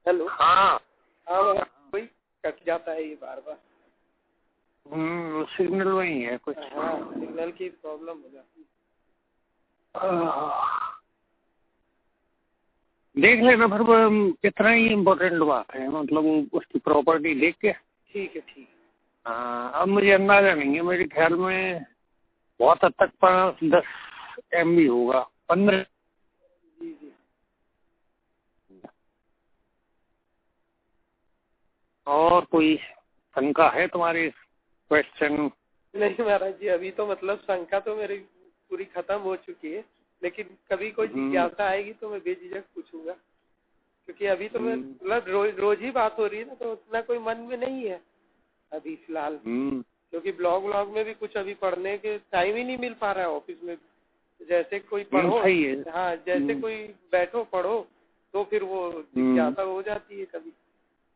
Hello. हाँ हाँ वही कट जाता है ये बार बार। सिग्नल वही है कुछ। हाँ सिग्नल की प्रॉब्लम हो जाती है। देख लेना फिर वो कितना ही इम्पोर्टेंट बात है, मतलब उसकी प्रॉपर्टी देख के। ठीक है ठीक है। हाँ अब मुझे अंदाजा नहीं है, मेरे ख्याल में बहुत हद तक 5-10 MB होगा, 15। जी जी। और कोई शंका है तुम्हारी, क्वेश्चन? नहीं महाराज जी, अभी तो मतलब शंका तो मेरी पूरी खत्म हो चुकी है, लेकिन कभी कोई जिज्ञासा आएगी तो मैं बेझिझक पूछूंगा, क्योंकि अभी तो मैं मतलब रोज ही बात हो रही है ना, तो उतना कोई मन में नहीं है अभी फिलहाल। क्योंकि ब्लॉग में भी कुछ अभी पढ़ने के टाइम ही नहीं मिल पा रहा है ऑफिस में। जैसे कोई पढ़ो, हाँ जैसे कोई बैठो पढ़ो तो फिर वो जिज्ञासा हो जाती है कभी।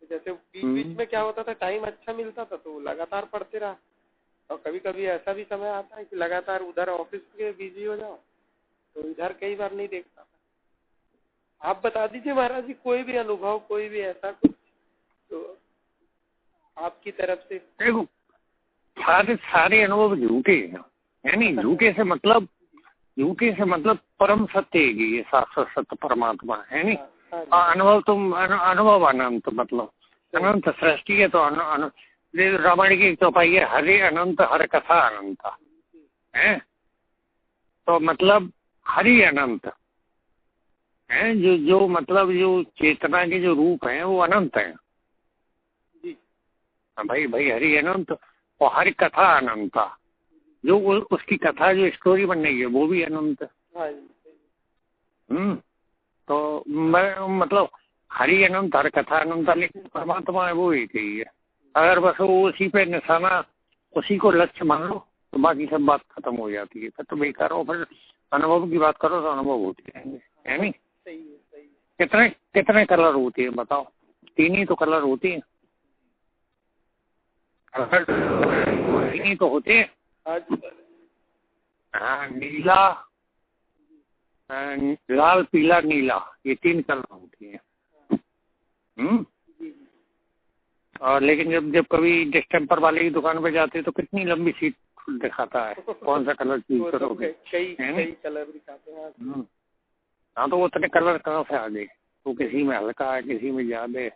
जैसे बीच बीच में क्या होता था, टाइम अच्छा मिलता था तो लगातार पढ़ते रहा, और कभी कभी ऐसा भी समय आता है कि लगातार उधर ऑफिस के बिजी हो जाओ तो इधर कई बार नहीं देख पाता। आप बता दीजिए महाराज जी, कोई भी अनुभव, कोई भी ऐसा कुछ तो आपकी तरफ से। देखो सारे अनुभव झूठे हैं, यानी झूठे से मतलब परम सत्य है कि ये शाश्वत सत्य परमात्मा है नहीं। अनुभव तुम अनुभव अनंत, मतलब अनंत सृष्टि है तो रामायण की चौपाई है, हरे अनंत हर कथा अनंत है, तो मतलब हरि अनंत है, जो मतलब जो चेतना के जो रूप हैं वो अनंत है। भाई हरि अनंत, और हर कथा अनंत, जो उसकी कथा जो स्टोरी बन रही है वो भी अनंत। तो मतलब हरि अनंत हर कथा अनंत, लेकिन परमात्मा है वो एक ही है। अगर बस वो उसी पे निशाना, उसी को लक्ष्य मान लो तो बाकी सब बात खत्म हो जाती है, फिर तो बेकार हो। फिर अनुभव की बात करो तो अनुभव होते रहेंगे, है नहीं। कितने कलर होते हैं बताओ? 3 ही तो कलर होते हैं, 3 ही तो होते हैं। हाँ, नीला, लाल, पीला, नीला, ये 3 कलर होती हैं। और लेकिन जब कभी डिस्टेम्पर वाले की दुकान पे जाते हैं तो कितनी लंबी सीट दिखाता है, कौन सा कलर चूज करोगे? कई कलर दिखाते हैं। हाँ तो वो इतने कलर कहाँ से आ गए? तो किसी में हल्का है, किसी में ज्यादा,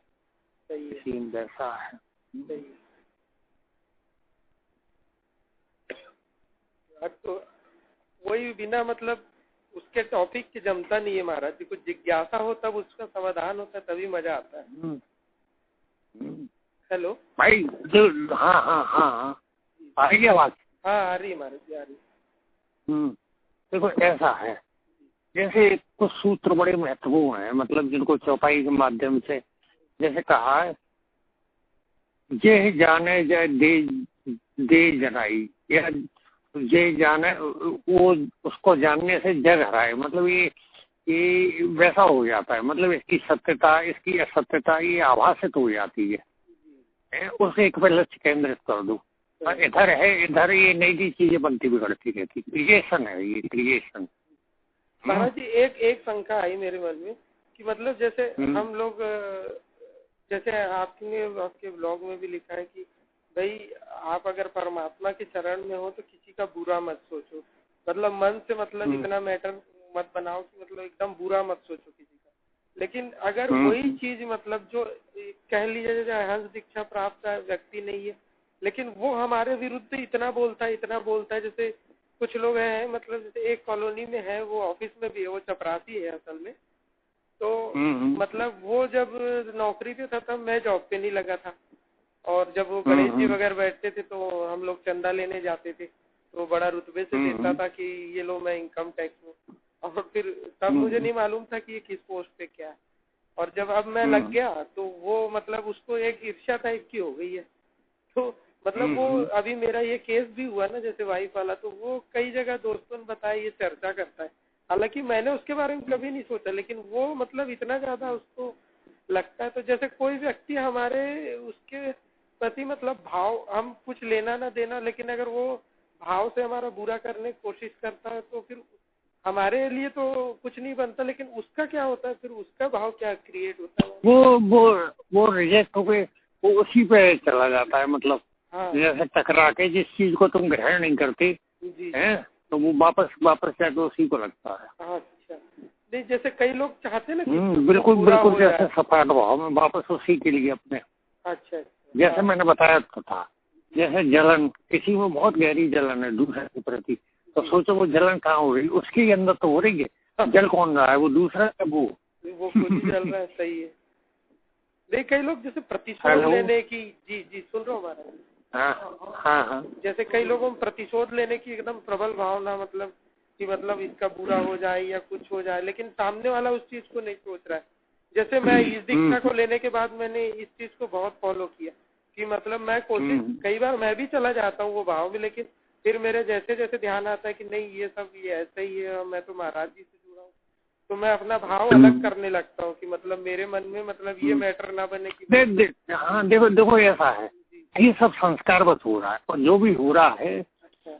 किसी में वैसा है। तो वही बिना मतलब उसके टॉपिक की जमता नहीं है महाराज जी। कुछ जिज्ञासा हो तब उसका समाधान होता है, तभी मजा आता है। हेलो भाई जो हाँ आ रही है आवाज? हाँ आ रही है महाराज जी, आ रही है। देखो ऐसा है, जैसे कुछ सूत्र बड़े महत्वपूर्ण हैं, मतलब जिनको चौपाई के माध्यम से जैसे कहा है, ये जाने जय दे जनाई, या ये जाने वो उसको जानने से जग हराए, मतलब ये वैसा हो जाता है, मतलब इसकी सत्यता इसकी असत्यता ये आभासित हो जाती है। उसे एक पे लक्ष्य केंद्रित कर दो, इधर है इधर, ये नई चीजें बनती बिगड़ती रहती। क्रिएशन है ये, क्रिएशन। महाराज जी एक शंका आई मेरे मन में कि मतलब जैसे हम लोग, जैसे आपके ब्लॉग में भी लिखा है कि भाई आप अगर परमात्मा के चरण में हो तो किसी का बुरा मत सोचो, मतलब मन से मतलब इतना मैटर मत बनाओ कि मतलब एकदम बुरा मत सोचो किसी का। लेकिन अगर वही चीज मतलब जो कह लीजिए जैसे हंस दीक्षा प्राप्त व्यक्ति नहीं है, लेकिन वो हमारे विरुद्ध इतना बोलता है, जैसे कुछ लोग हैं, मतलब जैसे एक कॉलोनी में है, वो ऑफिस में भी है, वो चपरासी है असल में। तो मतलब वो जब नौकरी पे था तब मैं जॉब पे नहीं लगा था, और जब वो गणेश जी वगैरह बैठते थे तो हम लोग चंदा लेने जाते थे, तो बड़ा रुतबे से देता था कि ये लो मैं इनकम टैक्स हूँ। और फिर तब मुझे नहीं मालूम था कि ये किस पोस्ट पे क्या है, और जब अब मैं लग गया तो वो मतलब उसको एक ईर्ष्या टाइप की हो गई है। तो मतलब वो अभी मेरा ये केस भी हुआ ना जैसे वाइफ वाला, तो वो कई जगह दोस्तों ने बताया, ये चर्चा करता है। हालांकि मैंने उसके बारे में कभी नहीं सोचा, लेकिन वो मतलब इतना ज्यादा उसको लगता है। तो जैसे कोई व्यक्ति हमारे उसके प्रति मतलब भाव, हम कुछ लेना ना देना, लेकिन अगर वो भाव से हमारा बुरा करने की कोशिश करता है तो फिर हमारे लिए तो कुछ नहीं बनता, लेकिन उसका क्या होता है फिर, उसका भाव क्या क्रिएट होता है? वो रिजेक्ट होके वो उसी पे चला जाता है, मतलब हाँ जैसे टकरा के जिस चीज को तुम ग्रहण नहीं करते जी हैं तो वो वापस जाके उसी को लगता है। अच्छा, नहीं जैसे कई लोग चाहते हैं ना कि बिल्कुल पूरा बिल्कुल, हो जैसे जाए। सपाट भाव में वापस उसी के लिए अपने, अच्छा जैसे मैंने बताया तो था, जैसे जलन, किसी में बहुत गहरी जलन है दूसरे के प्रति, तो सोचो वो जलन कहाँ हो रही, उसके अंदर तो हो रही है, जल कौन रहा है, वो दूसरा है, वो खुद ही जल रहा है। सही है। नहीं कई लोग जैसे प्रतिशोध लेने की, जी सुन रहे हो हमारा? हाँ। जैसे कई लोगों में प्रतिशोध लेने की एकदम प्रबल भावना, मतलब कि मतलब इसका बुरा हो जाए या कुछ हो जाए, लेकिन सामने वाला उस चीज को नहीं सोच रहा है। जैसे मैं इस दीक्षा को लेने के बाद मैंने इस चीज को बहुत फॉलो किया कि मतलब मैं कोशिश, कई बार मैं भी चला जाता हूँ वो भाव में, लेकिन फिर मेरे जैसे जैसे ध्यान आता है कि नहीं ये सब ये ऐसा ही है, मैं तो महाराज जी से जुड़ा हूँ, तो मैं अपना भाव अलग करने लगता हूँ कि मतलब मेरे मन में मतलब ये मैटर ना बने कि हाँ देखो ऐसा है, ये सब संस्कार बस हो रहा है, और जो भी हो रहा है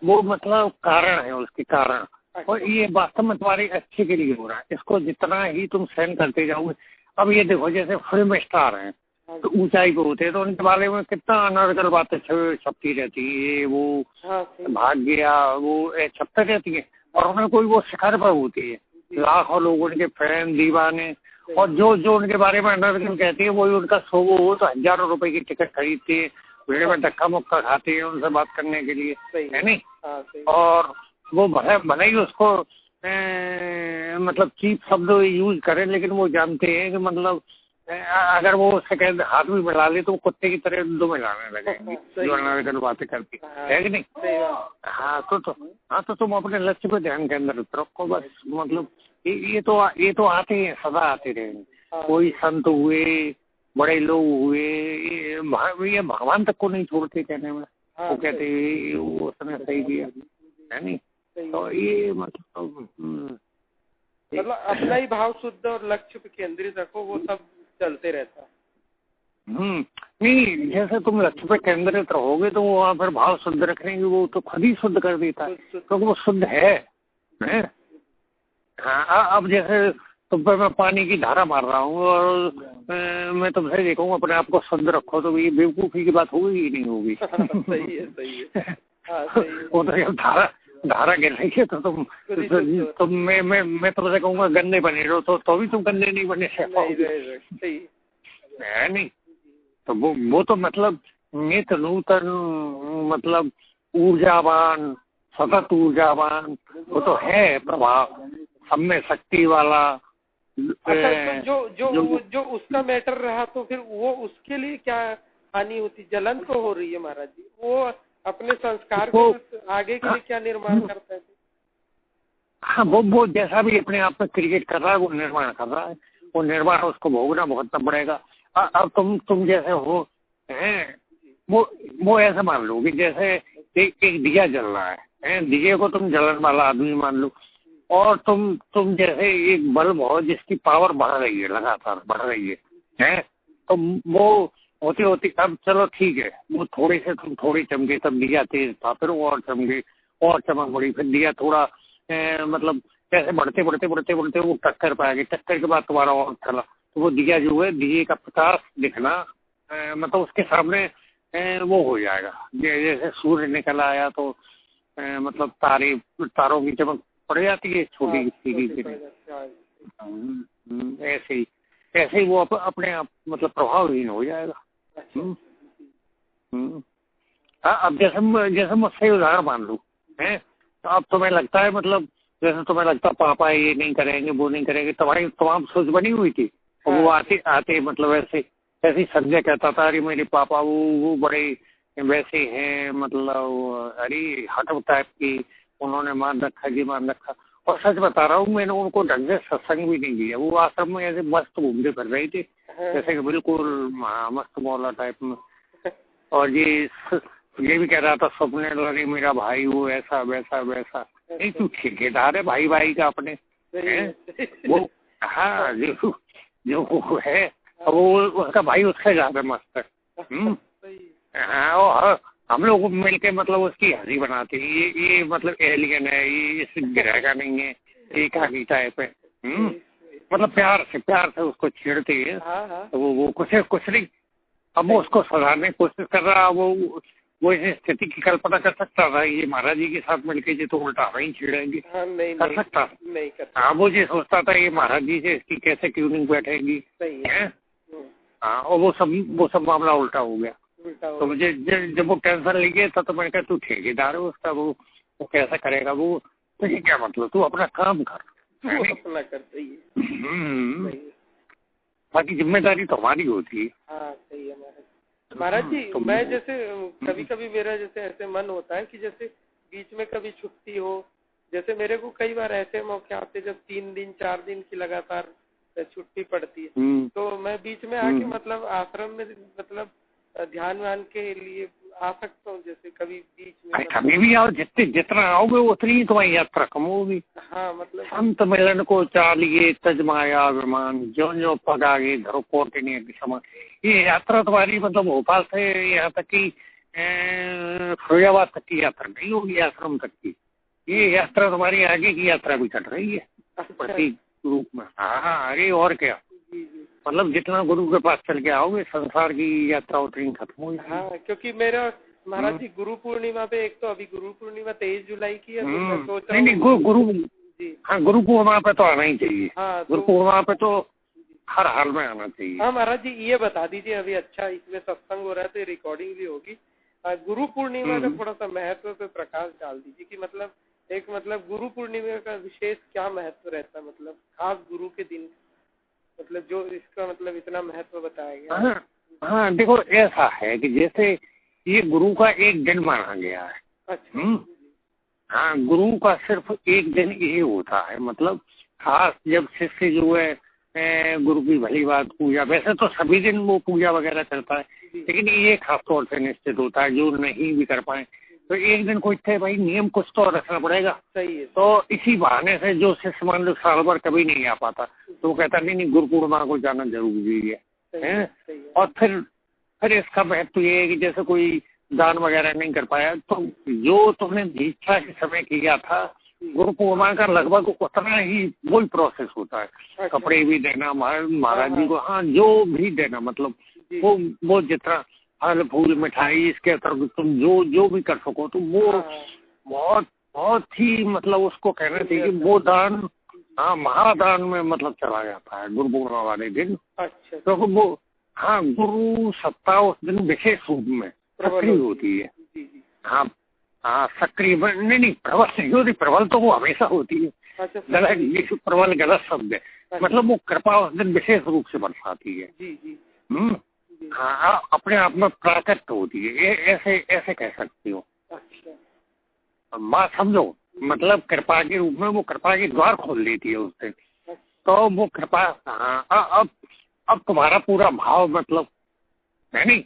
वो मतलब कारण है, उसके कारण, और ये वास्तव में तुम्हारे अच्छे के लिए हो रहा है। इसको जितना ही तुम सहन करते जाओगे, अब ये देखो जैसे फिल्म स्टार हैं तो ऊंचाई पे होते हैं तो उनके बारे में कितना अनर्गल बातें छपती रहती है, ये वो भाग गया, वो छपते रहती है, और उन्हें कोई वो शिखर पर होती है, लाखों लोग उनके फैन दीवाने, और जो उनके बारे में अनर्गल कहते हैं वही उनका शो हो तो हजारों रुपए की टिकट खरीदते हैं, भीड़ में धक्का मुक्का खाते हैं उनसे बात करने के लिए, है नहीं? और वो भले ही उसको मतलब चीप शब्द यूज करें, लेकिन वो जानते हैं कि मतलब अगर वो उससे कह हाथ भी मिला ले तो वो कुत्ते की तरह दो मिलाने लगेंगे, जो अनर्गल बातें करती है कि नहीं? हाँ तो तुम अपने लक्ष्य पे ध्यान केंद्रित रखो बस, मतलब ये तो आते हैं, सदा आते रहेंगे। कोई संत हुए, बड़े लोग हुए, ये भगवान तक को नहीं छोड़ते कहने में, वो कहते वो उसने सही किया, है नहीं? तो ये मतलब अपना ही भाव शुद्ध और लक्ष्य पे केंद्रित रखो, वो सब चलते रहता है। नहीं जैसे तुम लक्ष्य पे केंद्रित रहोगे तो वो फिर भाव शुद्ध रखेंगे, वो तो खुद ही शुद्ध कर देता है, क्योंकि वो शुद्ध है। हाँ अब जैसे तुम पे मैं पानी की धारा मार रहा हूँ और मैं तुमसे देखूंगा अपने आप को शुद्ध रखो, तो ये बेवकूफी की बात होगी ही नहीं होगी। सही है। वो तो जब धारा गिर रही है तो तुम मैं तुमसे कहूँगा गंदे बने रहो, तो भी तुम गंदे नहीं बने है नहीं? तो वो तो मतलब नित नूतन, मतलब ऊर्जावान, सतत ऊर्जावान, वो तो है प्रभाव, सब में शक्ति वाला। अच्छा, तो जो उसका मैटर रहा तो फिर वो उसके लिए क्या हानि होती? जलन तो हो रही है महाराज जी, वो अपने संस्कार को आगे के लिए क्या निर्माण करता है? हाँ वो जैसा भी अपने आप में क्रिएट कर रहा है वो निर्माण कर रहा है, वो निर्माण उसको भोगना भुगतना पड़ेगा। अब तुम जैसे हो हैं, वो ऐसा मान लो कि जैसे एक दिया जल रहा है, दिए को तुम जलन वाला आदमी मान लो, और तुम जैसे एक बल्ब हो जिसकी पावर बढ़ रही है, लगातार बढ़ रही है, तो वो होती अब चलो ठीक है, वो थोड़ी से तुम थोड़ी चमके, तब दिया तेज था, फिर वो और चमके और चमक बढ़ी, फिर दिया थोड़ा मतलब कैसे बढ़ते वो टक्कर पाएगी, टक्कर के बाद तुम्हारा और चला, तो वो दिया जो है, दिए का प्रकाश दिखना मतलब उसके सामने वो हो जाएगा, जैसे सूर्य निकल आया तो मतलब तारों की चमक पड़ जाती है छोटी सीधी ऐसे ही वो अपने आप मतलब प्रभावहीन हो जाएगा। अब जैसे मुझसे उदाहरण मान लूं है, तो अब तुम्हें लगता है मतलब जैसे तुम्हें लगता पापा ये नहीं करेंगे वो नहीं करेंगे, तुम्हारी तमाम सोच बनी हुई थी, और वो आते मतलब ऐसे संजय कहता था अरे मेरे पापा वो बड़े वैसे हैं, मतलब अरे हटव टाइप की, उन्होंने मान रखा जी मान रखा। और सच बता रहा हूँ, मैंने उनको ढंग से सत्संग भी नहीं दिया, वो आश्रम में ऐसे मस्त घूमते फिर रहे थे जैसे कि बिल्कुल मस्त मौला टाइप में, और ये भी कह रहा था स्वप्ने अरे मेरा भाई वो ऐसा वैसा नहीं, तू ठेकेदार है भाई का अपने वो। हाँ जो है वो उसका भाई उससे ज्यादा मस्त है। हाँ हम लोग मिलके मतलब उसकी हंसी बनाते हैं, ये मतलब एलियन है, ये इस ग्रह का नहीं है, एक आगे टाइप है। मतलब प्यार से उसको छेड़ते हैं। तो वो कुछ नहीं, अब वो उसको सुधारने की कोशिश कर रहा, वो इस स्थिति की कल्पना कर सकता था ये महाराज जी के साथ मिलके जी तो उल्टा वही छेड़ेंगी, कर सकता नहीं हाँ। वो ये सोचता था ये महाराज जी से इसकी कैसे ट्यूनिंग बैठेगी है। हाँ, और वो सब मामला उल्टा हो गया। तो मुझे जब वो टेंशन ले गया था तो मैंने कहा तू ठेकेदार है उसका, वो कैसा करेगा वो, तो ये क्या मतलब, तू अपना काम कर, अपना कर। सही है। बाकी जिम्मेदारी तो हमारी होती है। हाँ सही है महाराज जी। तो मैं जैसे कभी कभी मेरा जैसे ऐसे मन होता है कि जैसे बीच में कभी छुट्टी हो, जैसे मेरे को कई बार ऐसे मौके आते जब 3 दिन 4 दिन की लगातार छुट्टी पड़ती है, तो मैं बीच में आके मतलब आश्रम में मतलब ध्यान वान के लिए आ सकता हूँ, जैसे कभी बीच में कभी भी आओ, जितना आओगे उतनी ही तुम्हारी यात्रा कम होगी। हाँ मतलब संत मिलन को चालिए तजमाया विमान, जो पग आगे धरो कोटिनी के समान। ये यात्रा तुम्हारी मतलब भोपाल से यहाँ तक की फिरोजाबाद तक की यात्रा नहीं होगी, आश्रम तक की। ये यात्रा तुम्हारी आगे की यात्रा भी कट रही है प्रतीक रूप में। हाँ अरे और क्या, मतलब जितना गुरु के पास चल के आओगे संसार की यात्रा उतनी खत्म होगी। हाँ क्योंकि मेरा महाराज जी गुरु पूर्णिमा पे, एक तो अभी गुरु पूर्णिमा 23 जुलाई की है, तो मैं सोच रहा हूँ हाँ गुरु पूर्णिमा पे तो आना ही चाहिए। हाँ गुरु पूर्णिमा पे तो हर हाल में आना चाहिए। हाँ महाराज जी ये बता दीजिए, अभी अच्छा इसमें सत्संग हो रहा है तो रिकॉर्डिंग भी होगी, गुरु पूर्णिमा का थोड़ा सा महत्व पे प्रकाश डाल दीजिए कि मतलब एक मतलब गुरु पूर्णिमा का विशेष क्या महत्व रहता है, मतलब खास गुरु के दिन, मतलब जो इसका मतलब इतना महत्व बताया गया। हाँ देखो ऐसा है कि जैसे ये गुरु का एक दिन माना गया है। अच्छा। हाँ गुरु का सिर्फ एक दिन ये होता है, मतलब खास जब शिष्य जो है गुरु की भली बात पूजा, वैसे तो सभी दिन वो पूजा वगैरह करता है, लेकिन ये खास तौर से निश्चित होता है जो नहीं भी कर पाए तो एक दिन कुछ थे भाई नियम कुछ तो रखना पड़ेगा। सही है। तो इसी बहाने से जो शिष्य मान लो साल भर कभी नहीं आ पाता तो वो कहता नहीं गुरु पूर्णिमा को जाना जरूरी है। और फिर इसका महत्व ये है कि जैसे कोई दान वगैरह नहीं कर पाया तो जो तुमने दीक्षा के समय किया था गुरु पूर्णिमा का लगभग उतना ही वही प्रोसेस होता है। कपड़े भी देना महाराज जी को, हाँ जो भी देना, मतलब वो जितना फल फूल मिठाई इसके अतिरिक्त तुम जो भी कर सको तो वो बहुत ही मतलब उसको कहना चाहिए वो दान हाँ महादान में मतलब चला जाता है गुरु पूर्णिमा वाले दिन। अच्छा। तो वो हाँ गुरु सत्ता उस दिन विशेष रूप में सक्रिय होती है। हाँ सक्रिय नहीं प्रबल नहीं होती, प्रबल तो वो हमेशा होती है। अच्छा। गलत ये प्रबल गलत शब्द है। मतलब वो कृपा उस दिन विशेष रूप से बरसाती है। हाँ अपने आप में प्राकट होती है, ऐसे कह सकती हो। अच्छा। बात समझो, मतलब कृपा के रूप में वो कृपा के द्वार खोल देती है उस दिन। तो वो कृपा हाँ अब तुम्हारा पूरा भाव मतलब है नहीं,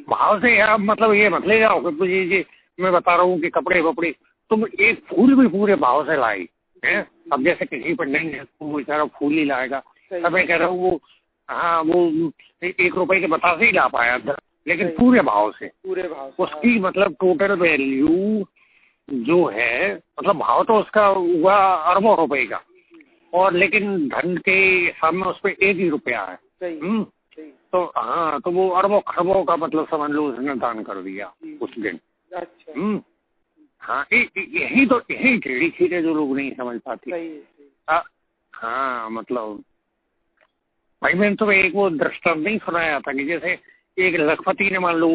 भाव से आप मतलब ये मत ले जाओ कि मैं बता रहा हूँ कि कपड़े वपड़े तुम एक फूल भी पूरे भाव से लाई है। अब जैसे किसी पर नहीं है तो बेचारा फूल ही लाएगा। अब मैं कह रहा हूँ वो हाँ वो 1 रुपए के बतासे ही ला पाया था, लेकिन पूरे भाव से उसकी मतलब टोटल वैल्यू जो है मतलब भाव तो उसका हुआ अरबों रुपए का, और लेकिन धन के सामने उस पर 1 ही रुपया है। तो हाँ तो वो अरबों खरबों का मतलब समझ लो उसने दान कर दिया उस दिन। अच्छा। हाँ यही टेढ़ी खीर जो लोग नहीं समझ पाते। हाँ मतलब भाई मैंने तो एक वो दृष्टांत नहीं सुनाया था कि जैसे एक लखपति ने मान लो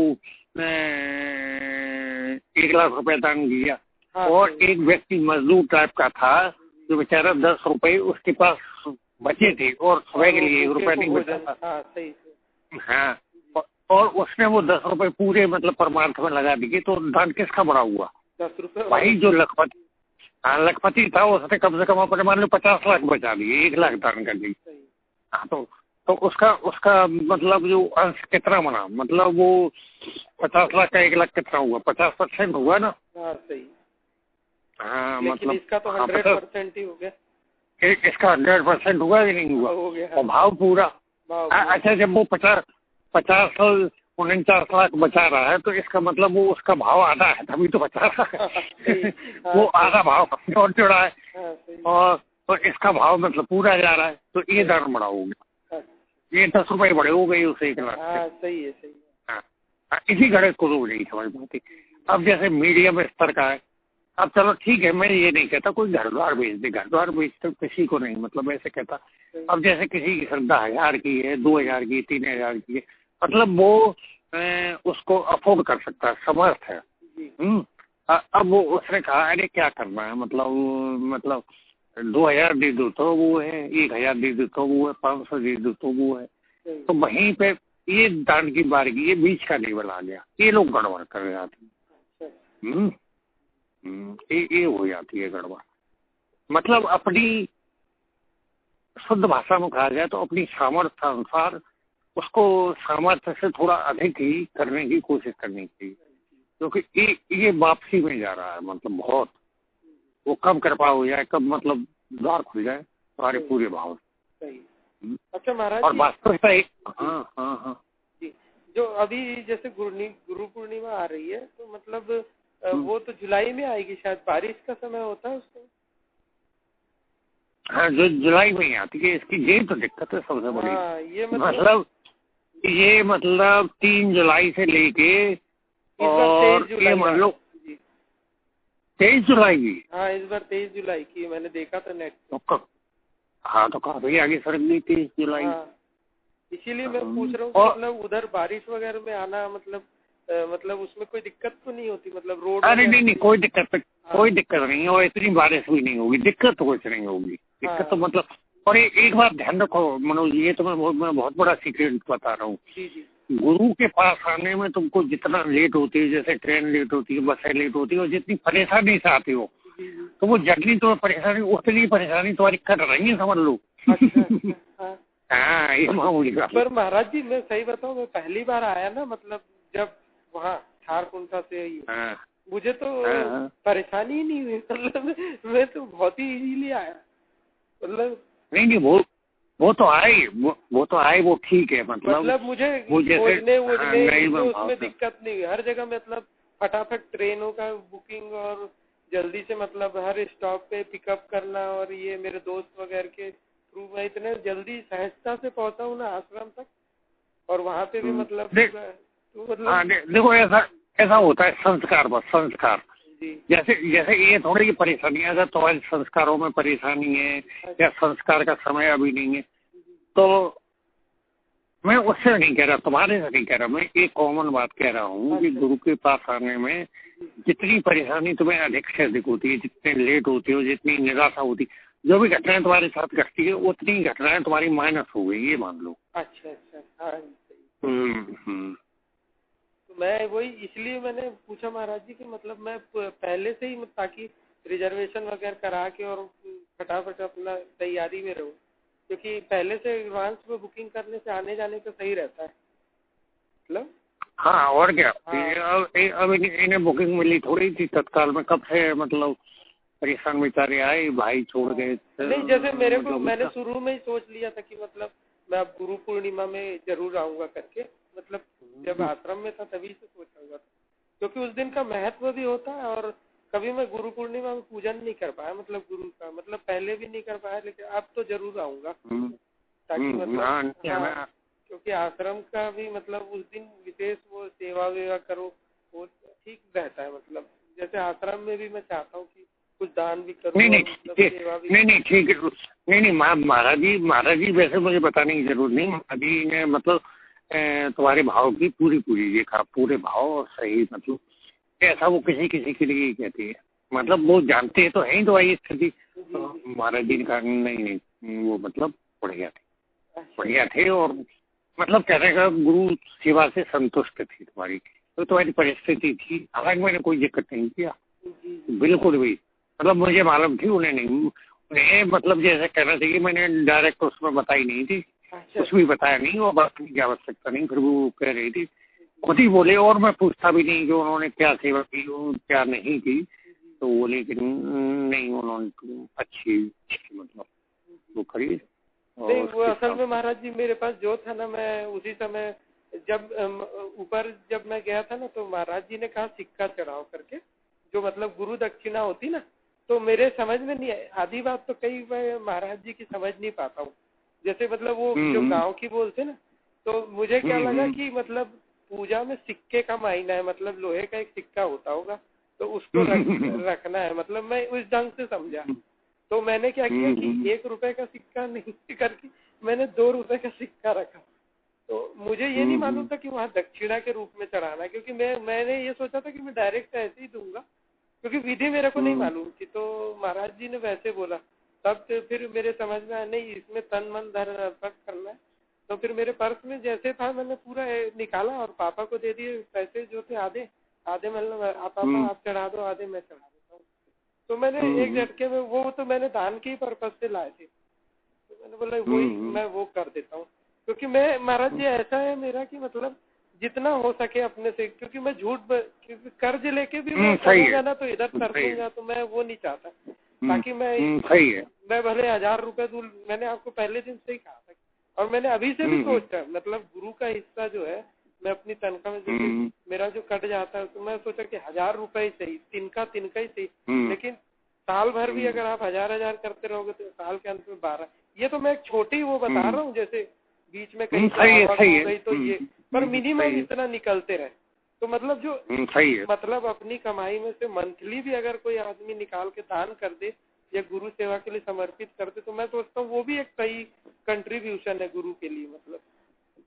1 लाख रुपए दान किया और एक व्यक्ति मजदूर टाइप का था जो बेचारा 10 रुपए उसके पास बचे थे और सुबह के लिए 1 रुपया नहीं बचा था। हाँ और उसने वो 10 रुपए पूरे मतलब परमार्थ में लगा दिए, तो दान किसका बड़ा हुआ? 10 रुपए भाई जो लखपति था उसने कम से कम अपने मान लो 50 लाख बचा दिए, 1 लाख दान कर दी। हाँ तो उसका मतलब जो अंश कितना बना, मतलब वो 50 लाख का 1 लाख कितना हुआ? 50% हुआ ना। हाँ मतलब इसका तो 100% ही हो गया। इसका 100% हुआ कि नहीं हुआ? हो गया। और भाव पूरा। अच्छा जब वो 49 लाख बचा रहा है तो इसका मतलब वो उसका भाव आधा है, तभी तो बचा रहा है। वो आधा भाव और जुड़ा है। और इसका भाव मतलब पूरा जा रहा है, तो ये दर बड़ा हो गया, ये 10 रुपए बड़े हो गए उसे 1 लाख से। सही है, सही है। हाँ, इसी गणित को लोग नहीं समझ पाते। अब जैसे मीडियम स्तर का है, अब चलो ठीक है, मैं ये नहीं कहता कोई घर द्वार बेच दे, घर द्वार बेच तो किसी को नहीं, मतलब ऐसे कहता। अब जैसे किसी की श्रद्धा 1000 की है, 2000 की, 3000 की है, मतलब वो उसको अफोर्ड कर सकता है, समर्थ है। अब वो उसने कहा अरे क्या करना है, मतलब 2000 दे दो तो वो है, 1000 दे दो तो वो है, 500 दे दो तो वो है। तो वहीं पे ये दान की बारगी, ये बीच का लेवल आ गया, ये लोग गड़बड़ कर जाते हैं। ये हो जाती है गड़बड़। मतलब अपनी शुद्ध भाषा में कहा जाए तो अपनी सामर्थ्य अनुसार उसको सामर्थ्य से थोड़ा अधिक ही करने की कोशिश करनी चाहिए, क्योंकि ये वापसी में जा रहा है, मतलब बहुत वो कब कृपा हो जाए, कब मतलब द्वार खुल जाए तुम्हारे पूरे भाव से। अच्छा महाराज, और वास्तविकता हाँ जी, जो अभी जैसे गुरु पूर्णिमा आ रही है, तो मतलब वो तो जुलाई में आएगी शायद, बारिश का समय होता है उसको। हाँ, जो जुलाई में ही आती है, इसकी यही तो दिक्कत है सबसे बड़ी। ये मतलब 3 जुलाई से लेके और ये मान लो 23 जुलाई की। हाँ, इस बार 23 जुलाई की मैंने देखा था नेट पे। हाँ, तो काफी आगे सड़क गई 23 जुलाई। इसीलिए मैं पूछ रहा हूँ, मतलब उधर बारिश वगैरह में आना मतलब उसमें कोई दिक्कत तो नहीं होती, मतलब रोड? अरे नहीं, कोई दिक्कत नहीं है, और इतनी बारिश भी नहीं होगी, दिक्कत तो कुछ नहीं होगी। दिक्कत तो मतलब, और एक बात ध्यान रखो मनोज, ये तो मैं बहुत बड़ा सीक्रेट बता रहा हूँ। गुरु के पास आने में तुमको जितना लेट होती है, जैसे ट्रेन लेट होती है, बसें लेट होती है, और जितनी परेशानी से आती हो, तो वो जर्नी तो परेशानी, उतनी परेशानी तुम्हारी कट रही है, समझ लो। हाँ, ये मामूली बात। पर महाराज जी मैं सही बताऊँ, मैं पहली बार आया ना, मतलब जब वहाँ झारखंड से ही, मुझे तो परेशानी ही नहीं हुई, मतलब मैं तो बहुत ही इजीली आया, मतलब नहीं वो तो आए, वो ठीक है, मतलब मुझे खोजने उसमें दिक्कत नहीं हुई, हर जगह मतलब फटाफट ट्रेनों का बुकिंग, और जल्दी से मतलब हर स्टॉप पे पिकअप करना, और ये मेरे दोस्त वगैरह के थ्रू मैं इतने जल्दी सहजता से पहुंचा हूँ ना आश्रम तक, और वहाँ पे भी मतलब देखो ऐसा होता है संस्कार। जैसे ये थोड़ी परेशानी है, अगर तुम्हारे संस्कारों में परेशानी है या संस्कार का समय अभी नहीं है, तो मैं उससे नहीं कह रहा, तुम्हारे से नहीं कह रहा, मैं एक कॉमन बात कह रहा हूँ कि गुरु के पास आने में जितनी परेशानी तुम्हें अधिक से अधिक होती है, जितने लेट होती हो, जितनी निराशा होती, जो भी घटनाएं तुम्हारे साथ घटती है, उतनी घटनाएं तुम्हारी माइनस हो गई, ये मान लो। अच्छा। तो मैं वही, इसलिए मैंने पूछा महाराज जी कि मतलब मैं पहले से ही, ताकि रिजर्वेशन वगैरह करा के और फटाफट अपना तैयारी में रहूं, क्योंकि पहले से एडवांस में बुकिंग करने से आने जाने का सही रहता है, मतलब। हाँ, और क्या। अब इन्हें बुकिंग मिली थोड़ी थी तत्काल में, कब से मतलब परेशान बेचारे आए, भाई छोड़ गए। नहीं, जैसे मेरे को, मैंने शुरू में ही सोच लिया था कि मतलब मैं अब गुरु पूर्णिमा में जरूर आऊंगा करके, मतलब जब आश्रम में था तभी से सोचा हुआ था, क्योंकि उस दिन का महत्व भी होता है, और कभी मैं गुरु पूर्णिमा में पूजन नहीं कर पाया, मतलब गुरु का, मतलब पहले भी नहीं कर पाया, लेकिन अब तो जरूर आऊंगा, ताकि मतलब क्योंकि आश्रम का भी मतलब उस दिन विशेष वो सेवा वेवा करो, वो ठीक रहता है, मतलब जैसे आश्रम में भी मैं चाहता हूँ कि कुछ दान भी करूँ। नहीं ठीक है। नहीं महाराज जी वैसे मुझे बताने की जरूरत नहीं, महाराज जी ने मतलब तुम्हारे भाव की पूरी देखा, पूरे भाव और सही, मतलब ऐसा वो किसी के लिए कहती है, मतलब वो जानते हैं तो है ही तुम्हारी स्थिति। महाराज जी ने कहा नहीं वो मतलब बढ़िया थे, और मतलब कहने का गुरु सेवा से संतुष्ट थी तुम्हारी, तो तुम्हारी परिस्थिति थी, हालांकि मैंने कोई दिक्कत नहीं किया, बिल्कुल भी, मतलब मुझे मालूम थी, उन्हें मतलब जैसे कहना चाहिए, मैंने डायरेक्ट उसमें बताई नहीं थी, कुछ भी बताया नहीं, और बात की आवश्यकता नहीं, फिर वो कह रही थी, खुद ही बोले, और मैं पूछता भी नहीं कि उन्होंने क्या सेवा की क्या नहीं की, तो बोले कि नहीं उन्होंने अच्छी मतलब वो खड़ी। नहीं, वो असल में महाराज जी मेरे पास जो था ना, मैं उसी समय जब ऊपर जब मैं गया था ना, तो महाराज जी ने कहा सिक्का चढ़ाओ करके, जो मतलब गुरु दक्षिणा होती ना, तो मेरे समझ में नहीं है, आधी बात तो कई मैं महाराज जी की समझ नहीं पाता हूँ। जैसे मतलब वो जो गांव की बोलते ना, तो मुझे क्या लगा कि मतलब पूजा में सिक्के का मायना है, मतलब लोहे का एक सिक्का होता होगा तो उसको रखना है, मतलब मैं उस ढंग से समझा। तो मैंने क्या किया कि 1 रुपए का सिक्का नहीं करके मैंने 2 रुपए का सिक्का रखा। तो मुझे ये नहीं मालूम था कि वहाँ दक्षिणा के रूप में चढ़ाना, क्योंकि मैंने ये सोचा था कि मैं डायरेक्ट ऐसे ही दूंगा, क्योंकि विधि मेरे को नहीं मालूम थी। तो महाराज जी ने वैसे बोला, तब तो फिर मेरे समझ में आया नहीं इसमें तन मन धन अर्पण करना है। तो फिर मेरे पर्स में जैसे था मैंने पूरा निकाला और पापा को दे दिए पैसे जो थे, आधे आधे मतलब पापा आप चढ़ा दो, आधे मैं चढ़ा देता हूँ। तो मैंने एक झटके में वो तो मैंने दान के पर्पज से लाए थे, तो मैंने बोला वही मैं वो कर देता हूँ। क्योंकि मैं महाराज जी ऐसा है मेरा कि मतलब जितना हो सके अपने से, क्योंकि मैं क्योंकि कर्ज लेके भी मैं करूँगा ना तो इधर तरसूंगा, तो मैं वो नहीं चाहता। ताकि मैं भले 1000 रुपए दूं, मैंने आपको पहले दिन से ही कहा था और मैंने अभी से भी सोचा, मतलब गुरु का हिस्सा जो है मैं अपनी तनख्वाह में जैसे मेरा जो कट जाता है तो मैं सोचा कि 1000 रुपए ही सही, तिनका ही सही, लेकिन साल भर भी अगर आप 1000 करते रहोगे तो साल के अंत में 12। ये तो मैं एक छोटी वो बता रहा हूँ, जैसे बीच में कहीं हो गई तो ये, पर मिनिमम इतना निकलते रहे तो मतलब जो मतलब अपनी कमाई में से मंथली भी अगर कोई आदमी निकाल के दान कर दे या गुरु सेवा के लिए समर्पित कर दे तो मैं सोचता हूँ वो भी एक सही कंट्रीब्यूशन है गुरु के लिए, मतलब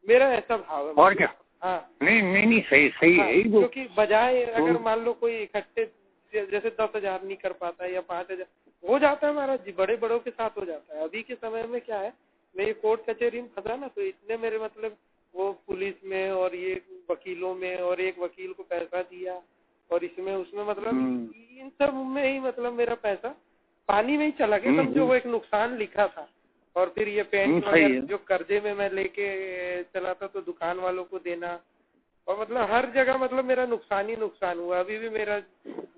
मेरा ऐसा भाव है। और क्या? हाँ नहीं सही है। क्योंकि बजाय अगर मान लो कोई इकट्ठे जैसे 10,000 नहीं कर पाता है या 5,000 हो जाता है महाराज जी, बड़े बड़ों के साथ हो जाता है। अभी के समय में क्या है, मैं कोर्ट कचहरी में फंसा ना, तो इतने मेरे मतलब वो पुलिस में और ये वकीलों में, और एक वकील को पैसा दिया और इसमें उसमें मतलब इन सब में ही मतलब मेरा पैसा पानी में ही चला गया, समझो। वो एक नुकसान लिखा था और फिर ये पेंट वगैरह जो कर्जे में मैं लेके चला था तो दुकान वालों को देना, और मतलब हर जगह मतलब मेरा नुकसान ही नुकसान हुआ। अभी भी मेरा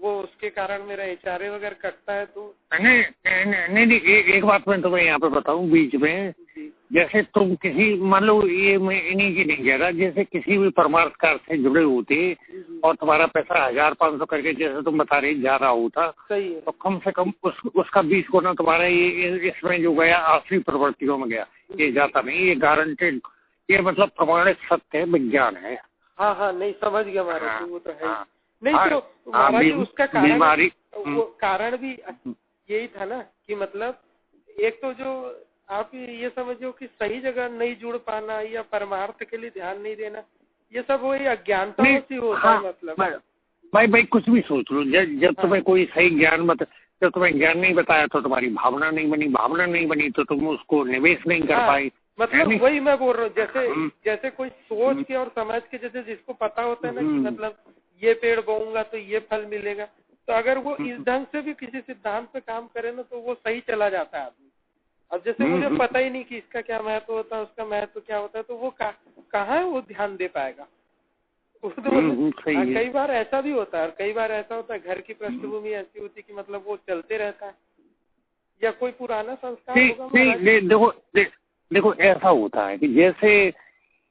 वो उसके कारण मेरा HRA वगैरह कटता है। तो नहीं एक बात मैं तुम्हें यहाँ पे बताऊँ बीच में, जैसे तुम किसी मान लो, ये मैं इन्हीं की नहीं कह रहा, जैसे किसी भी परमार्थ कार्य से जुड़े होते और तुम्हारा पैसा 1500 करके जैसे तुम बता रही जा रहा होता, तो कम से कम उसका 20 गुना तुम्हारा ये इसमें जो गया आसरी प्रवृत्तियों में गया, ये जाता नहीं, ये गारंटेड, ये मतलब प्रमाणित सत्य है, विज्ञान है। हाँ नहीं समझ गया महाराज, वो तो है नहीं। तो महाराज जी उसका कारण भी यही था ना कि मतलब एक तो जो आप ये समझो कि सही जगह नहीं जुड़ पाना या परमार्थ के लिए ध्यान नहीं देना, ये सब वही अज्ञानता से होता है। मतलब भाई कुछ भी सोच लो, जब तुम्हें कोई सही ज्ञान जब तुम्हें ज्ञान नहीं बताया तो तुम्हारी भावना नहीं बनी तो तुम उसको निवेश नहीं कर पाई। मतलब वही मैं बोल रहा हूँ, जैसे कोई सोच के और समझ के, जैसे जिसको पता होता है ना कि मतलब ये पेड़ बोऊंगा तो ये फल मिलेगा, तो अगर वो इस ढंग से भी किसी सिद्धांत पे काम करे ना तो वो सही चला जाता है आदमी। अब जैसे मुझे पता ही नहीं कि इसका क्या महत्व होता है, उसका महत्व क्या होता है, तो वो कहाँ है वो ध्यान दे पाएगा। कई बार ऐसा भी होता है, और कई बार ऐसा होता है घर की पृष्ठभूमि ऐसी होती है कि मतलब वो चलते रहता है या कोई पुराना संस्कार होगा। देखो ऐसा होता है कि जैसे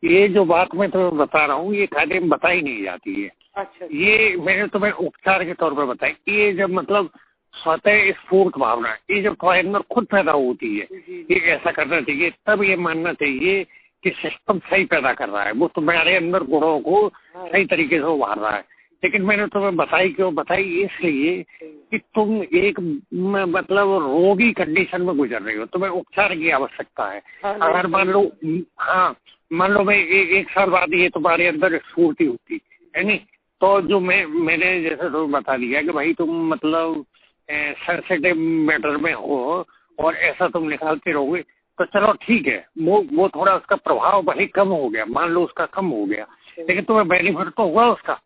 ये जो बात मैं तुम्हें बता रहा हूँ ये खाने में बताई नहीं जाती है। अच्छा। ये मैंने तुम्हें उपचार के तौर पर बताया, ये जब मतलब स्वतः स्फूर्त भावना ये जब तुम्हारे अंदर खुद पैदा होती है, ये ऐसा करना चाहिए, तब ये मानना चाहिए कि सिस्टम सही पैदा कर रहा है, वो तुम्हारे अंदर गुणों को सही तरीके से उभार रहा है। लेकिन मैंने तुम्हें बताई इसलिए कि तुम एक मतलब रोगी कंडीशन में गुजर रही हो, तुम्हें उपचार की आवश्यकता है। अगर मान लो मैं एक साल बाद ये तुम्हारे अंदर स्फूर्ति होती है नहीं, तो जो मैंने जैसे तुम्हें बता दिया कि भाई तुम मतलब सेंसिटिव मैटर में हो और ऐसा तुम निकालते रहोगे तो चलो ठीक है, वो थोड़ा उसका प्रभाव भाई कम हो गया, मान लो उसका कम हो गया, लेकिन तुम्हें बेनिफिट तो हुआ उसका।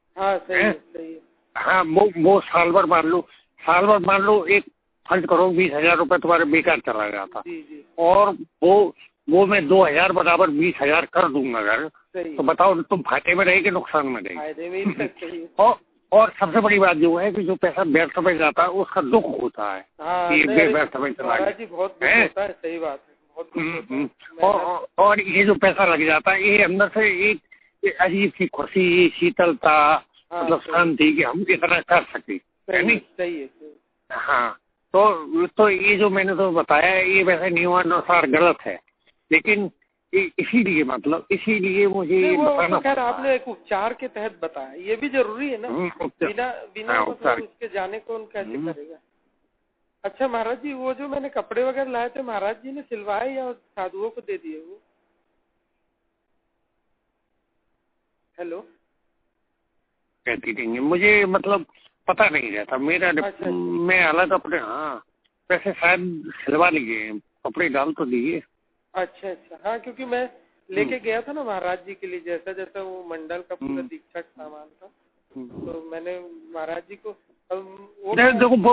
हाँ वो साल भर मान लो एक फर्ज करो 20,000 रुपए तुम्हारे बेकार चला जाता, और वो मैं 2,000 बराबर 20,000 कर दूंगा अगर, तो बताओ तुम फायदे में रहेगी नुकसान में रहेगी। और सबसे बड़ी बात जो है कि जो पैसा व्यर्थ में जाता है उसका दुख होता है, ये व्यर्थ में चला गया। सही बात है। और ये जो पैसा लग जाता है ये अंदर से एक अजीब सी खुशी, शीतलता, मतलब शांति कि हम इतना कर सके, है नहीं? सही है। हाँ तो ये जो मैंने तो बताया ये वैसे नियमानुसार गलत है, लेकिन इसीलिए मुझे वो खैर आपने एक उपचार के तहत बताया, ये भी जरूरी है ना, बिना बिना मतलब उसके जाने कौन कैसे करेगा। अच्छा महाराज जी, वो जो मैंने कपड़े वगैरह लाए थे महाराज जी ने सिलवाए या साधुओं को दे दिए वो? हेलो, कहती नहीं मुझे, मतलब पता नहीं रहता मेरा। अच्छा। मैं अलग अपने, हाँ वैसे शायद सिलवा लिए, कपड़े डाल तो दिए। अच्छा अच्छा, हाँ क्योंकि मैं लेके गया था ना महाराज जी के लिए, जैसा जैसा वो मंडल का पूरा दीक्षा सामान था, तो मैंने महाराज जी को देखो वो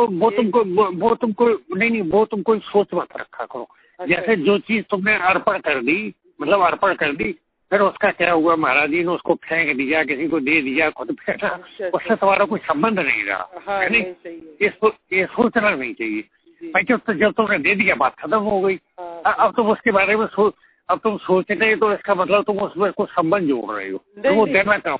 तुमको सोच मत रखा करो। जैसे जो चीज तुमने अर्पण कर दी, मतलब अर्पण कर दी, फिर उसका क्या हुआ, महाराज जी ने उसको फेंक दिया, किसी को दे दिया, खुद फेंका, उससे तुम्हारा कोई संबंध नहीं रहा, है नहीं। ये सोचना नहीं चाहिए भाई, जब तुमने दे दिया बात खत्म हो गई। अब तुम उसके बारे में अब तुम सोचते हो तो इसका मतलब तुम उसमें कुछ संबंध जोड़ रहे हो, तो वो देना चाहो।